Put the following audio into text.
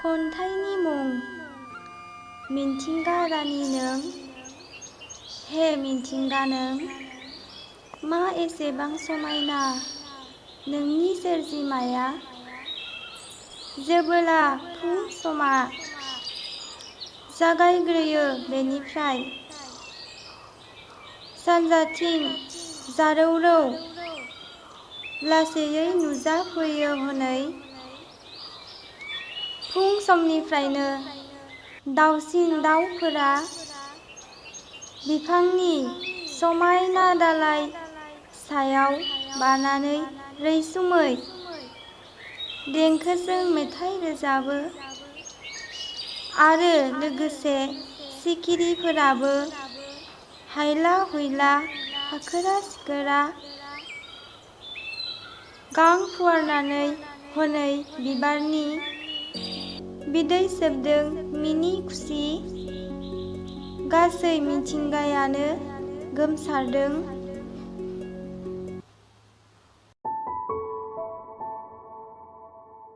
खन्थाइनि मुं मिथिंगा रानि नों। हे मिथिंगा नों मा एसेबां समायना नोंनि सोरजिमाया। जेबोला फुं समा जागायग्रोयो बेनिफ्राय सानजाथिं जारौरौ लासैयै नुजाफैयो हनै। फुं समनिफ्रायनो दाउसिन दाउफोरा बिफांनि समायना दालाइ सायाव बानानै रैसुमै देंखोजों मेथाइ रोजाबो आरो लोगोसे सिखिरिफोराबो हायला हुइला फाखोरा सिखोरा गां फुवारनानै हनै बिबारनि बिदै सोबदों मिनि खुसि। गासै मिथिंगायानो गोमसारदों